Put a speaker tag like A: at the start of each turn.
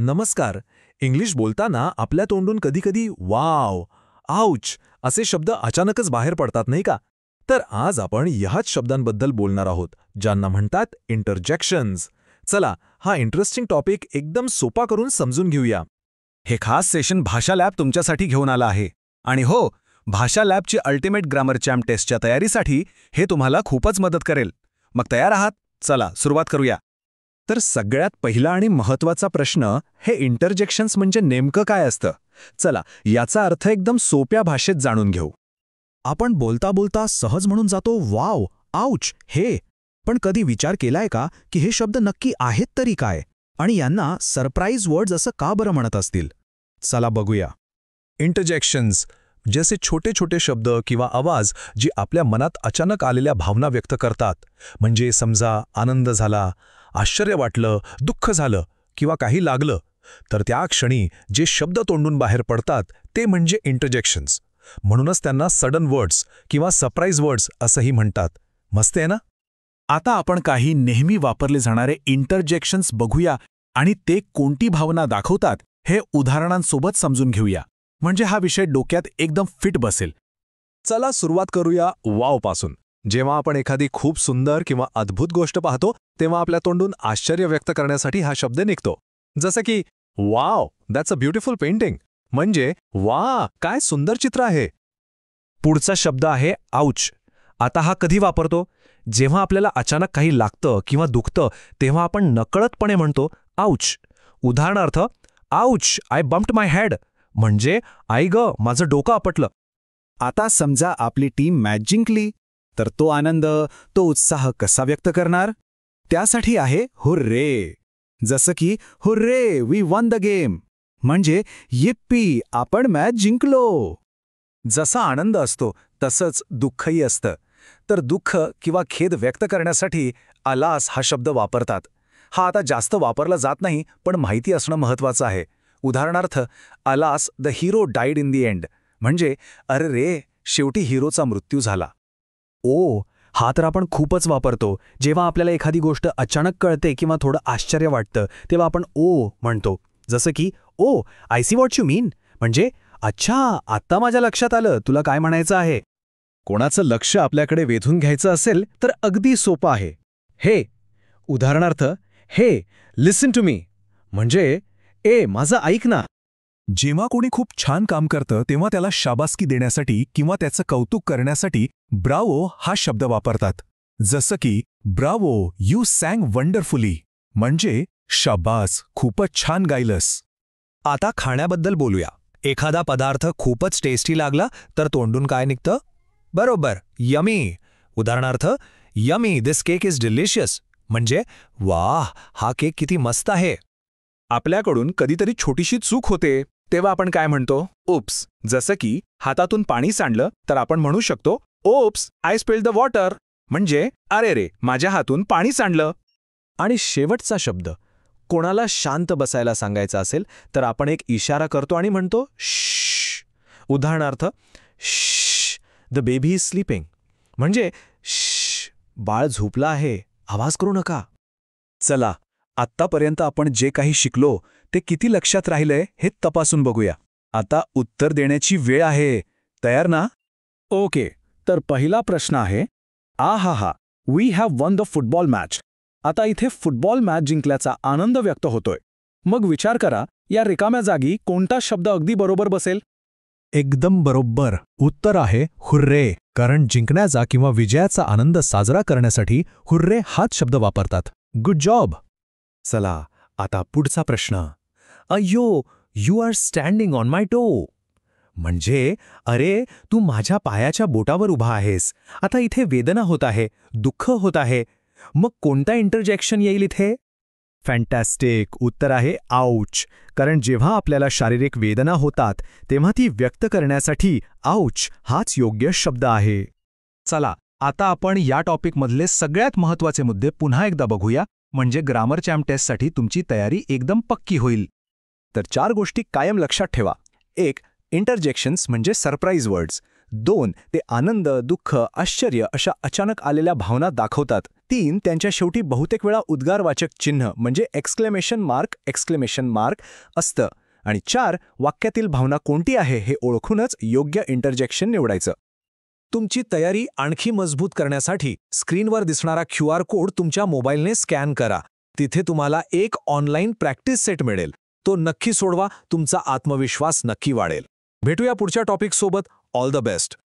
A: नमस्कार. इंग्लिश बोलताना आपल्या तोंडून कधीकधी वाव, आउच असे शब्द अचानकच बाहेर पडतात नाही का? तर आज आपण ह्याच शब्दांबद्दल बोलणार आहोत, ज्यांना म्हणतात इंटरजेक्शन्स. चला, हा इंटरेस्टिंग टॉपिक एकदम सोपा करून समजून घेऊया.
B: हे खास सेशन भाषा लॅब तुमच्यासाठी घेऊन आला आहे. आणि हो, भाषा लॅबची अल्टिमेट ग्रामर चॅम्प टेस्टच्या तयारीसाठी हे तुम्हाला खूपच मदत करेल. मग तयार आहात? चला सुरुवात करूया. तर सगळ्यात पहिला आणि महत्त्वाचा प्रश्न, हे इंटरजेक्शन्स म्हणजे नेमकं काय असतं? चला, याचा अर्थ एकदम सोप्या भाषेत जाणून घेऊ.
C: आपण बोलता बोलता सहज म्हणून जातो वाव, आउच, हे. पण कधी विचार केलाय का की हे शब्द नक्की आहेत तरी काय, आणि यांना सरप्राईज वर्ड्स असं का बरं म्हणत असतील? चला बघूया.
A: इंटरजेक्शन्स जसे छोटे छोटे शब्द किंवा आवाज जी आपल्या मनात अचानक आलेल्या भावना व्यक्त करतात. म्हणजे समजा आनंद झाला, आश्चर्य वाटलं, दुःख झालं किंवा काही लागलं, तर त्या क्षणी जे शब्द तोंडून बाहेर पडतात ते म्हणजे इंटरजेक्शन्स. म्हणूनच त्यांना सडन वर्ड्स किंवा सरप्राईज वर्ड्स असंही म्हणतात. मस्त आहे ना?
C: आता आपण काही नेहमी वापरले जाणारे इंटरजेक्शन्स बघूया आणि ते कोणती भावना दाखवतात हे उदाहरणांसोबत समजून घेऊया. म्हणजे हा विषय डोक्यात एकदम फिट बसेल.
A: चला सुरुवात करूया वाव पासून. जेव्हा आपण एखादी खूप सुंदर किंवा अद्भुत गोष्ट पाहतो तेव्हा आपल्या तोंडून आश्चर्य व्यक्त करण्यासाठी हा शब्द निघतो. जसं की wow, that's a beautiful painting. म्हणजे वा, काय सुंदर चित्र आहे.
B: पुढचा शब्द आहे आउच. आता हा कधी वापरतो? जेव्हा आपल्याला अचानक काही लागतं किंवा दुखतं तेव्हा आपण नकळतपणे म्हणतो आउच. उदाहरणार्थ, ouch, I bumped my head. म्हणजे आई ग, माझं डोकं आपटलं.
C: आता समजा आपली टीम मॅच जिंकली, तर तो आनंद, तो उत्साह कसा व्यक्त करणार? त्यासाठी आहे हुर्रे. जसं की hurray, we won the game. म्हणजे yippee, आपण मॅच जिंकलो.
B: जसा आनंद असतो तसंच दुःखही असतं. तर दुःख किंवा खेद व्यक्त करण्यासाठी अलास हा शब्द वापरतात. हा आता जास्त वापरला जात नाही, पण माहिती असणं महत्त्वाचं आहे. उदाहरणार्थ, alas, the hero died in the end. म्हणजे अरे रे, शेवटी हिरोचा मृत्यू झाला.
C: ओ, हा तर आपण खूपच वापरतो. जेव्हा आपल्याला एखादी गोष्ट अचानक कळते किंवा थोडं आश्चर्य वाटतं तेव्हा आपण ओ म्हणतो. जसं की ओ, आय सी व्हॉट यू मीन. म्हणजे अच्छा, आत्ता माझ्या लक्षात आलं तुला काय म्हणायचं आहे.
B: कोणाचं लक्ष आपल्याकडे वेधून घ्यायचं असेल तर अगदी सोपं आहे. हे, उदाहरणार्थ, हे, लिसन टू मी. म्हणजे ए, माझं ऐक ना.
A: जेव्हा कोणी खूप छान काम करतं तेव्हा त्याला शाबासकी देण्यासाठी किंवा त्याचं कौतुक करण्यासाठी ब्रावो हा शब्द वापरतात. जसं की ब्रावो, यू सॅंग वंडरफुली. म्हणजे शाबास, खूपच छान गायलंस.
B: आता खाण्याबद्दल बोलूया. एखादा पदार्थ खूपच टेस्टी लागला तर तोंडून काय निघतं? बरोबर, यमी. उदाहरणार्थ, yummy, this cake is delicious. म्हणजे वाह, हा केक किती मस्त आहे.
C: आपल्याकडून कधीतरी छोटीशी चूक होते तेव्हा आपण काय म्हणतो? ओप्स. जसं की हातातून पाणी सांडलं तर आपण म्हणू शकतो oops, I spilled the water. म्हणजे अरे रे, माझ्या हातून पाणी सांडलं.
B: आणि शेवटचा शब्द, कोणाला शांत बसायला सांगायचं असेल तर आपण एक इशारा करतो आणि म्हणतो श्श. उदाहरणार्थ, श्श, द बेबी इज स्लीपिंग. म्हणजे श्श, बाळ झोपलं आहे, आवाज करू नका.
C: चला, आत्तापर्यंत आपण जे काही शिकलो ते किती लक्षात राहिलंय हे तपासून बघूया. आता उत्तर देण्याची वेळ आहे. तयार ना? ओके, तर पहिला प्रश्न आहे, आहाहा, we have won the football match. आता इथे फुटबॉल मॅच जिंकल्याचा आनंद व्यक्त होतोय. मग विचार करा, या रिकाम्या जागी कोणता शब्द अगदी बरोबर बसेल?
A: एकदम बरोबर. उत्तर आहे हुर्रे. कारण जिंकण्याचा किंवा विजयाचा आनंद साजरा करण्यासाठी हुर्रे हाच शब्द वापरतात. Good job.
B: चला, आता पुढचा प्रश्न. अय्यो, यू आर स्टँडिंग ऑन माय टो. म्हणजे अरे, तू माझ्या पायाच्या बोटावर उभा आहेस. आता इथे वेदना होत आहे, दुःख होत आहे. मग कोणता इंटरजेक्शन येईल इथे? फॅन्टॅस्टिक. उत्तर आहे आउच. कारण जेव्हा आपल्याला शारीरिक वेदना होतात तेव्हा ती व्यक्त करण्यासाठी आउच हाच योग्य शब्द आहे.
C: चला, आता आपण या टॉपिकमधले सगळ्यात महत्त्वाचे मुद्दे पुन्हा एकदा बघूया. म्हणजे ग्रामर चॅम्प टेस्टसाठी तुमची तयारी एकदम पक्की होईल.
B: तर 4 गोष्टी कायम लक्षात ठेवा. 1. इंटरजेक्शन्स म्हणजे सरप्राईज वर्ड्स. 2 ते आनंद, दुःख, आश्चर्य अशा अचानक आलेल्या भावना दाखवतात. 3 त्यांच्या शेवटी बहुतेक वेळा उद्गारवाचक चिन्ह म्हणजे एक्सक्लेमेशन मार्क असतं. आणि 4 वाक्यातील भावना कोणती आहे हे ओळखूनच योग्य इंटरजेक्शन निवडायचं. तुमची तयारी आणखी मजबूत करण्यासाठी स्क्रीनवर दिसणारा QR कोड तुमच्या मोबाईलने स्कॅन करा. तिथे तुम्हाला एक ऑनलाईन प्रॅक्टिस सेट मिळेल. तो नक्की सोडवा, तुमचा आत्मविश्वास नक्की वाढेल. भेटूया पुढच्या टॉपिकसोबत. All the best.